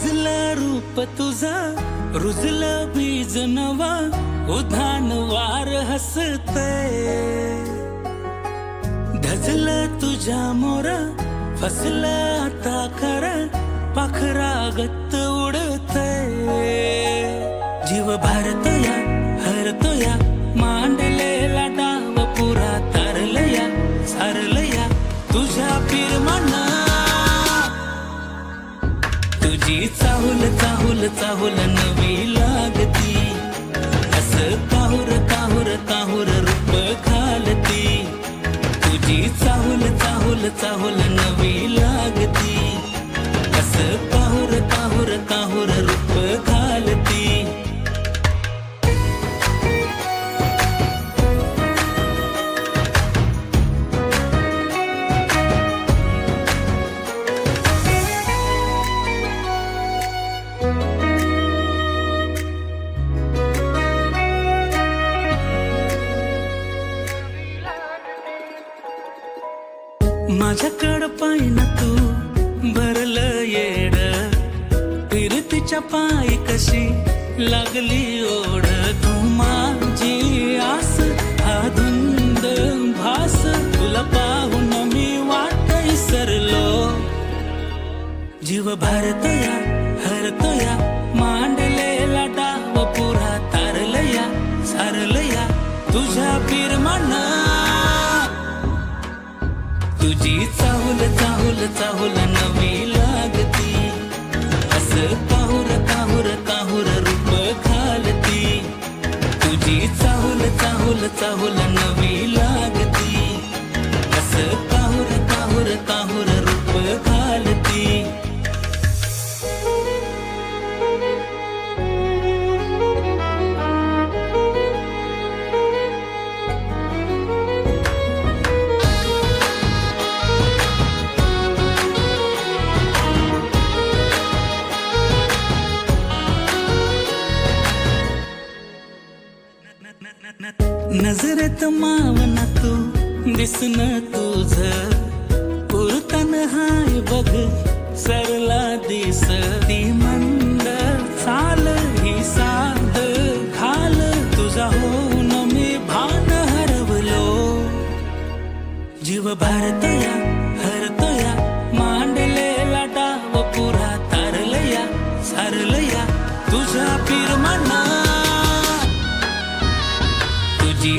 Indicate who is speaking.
Speaker 1: सजलं रूप तुझं रुजलं बीज नवा उधाण वार हसते धजलं तुझ्या मोरा फसलं आता खरं पाखरागत उडते जीव भारतया हरतोया मांडलेला डाव पुरा तारलया सारलया तुझ्या पिरमाना तुझी चाहुल चाहुल चाहुल नवी लागती असं काहुर काहुर काहुर रूप घालती तुझी चाहुल चाहुल चाहुल नवी लागती असं काहुर काहुर काहुर रूप घालती माझ्याकडं पाहिना तू भरलं येड फिरतीच्या पायी कशी लागली ओढ तू माझी आस हा धुंद भास तुला पाहून मी वाट विसरलो जीव भारतया हरतोया मांडलेला डाव पुरा तारलया सारलया तुझ्या पिरमाना तुझी चाहुल चाहुल चाहुल नवी लागती असं काहुर काहुर काहुर रूप घालती तुझी चाहुल चाहुल चाहुल नवी लागती असं काहुर काहुर काहुर रूप घालती नजरेत मावना तू दिसन तुझ पुरतन हाय बघ सरला दिस ती मंद चाल ही साध घाल तुझा होऊन मी भान हरवलो जीव भारतया हरतोया मांडलेला डाव पुरा तारलया सारलया तुझ्या पिरमाना तुझी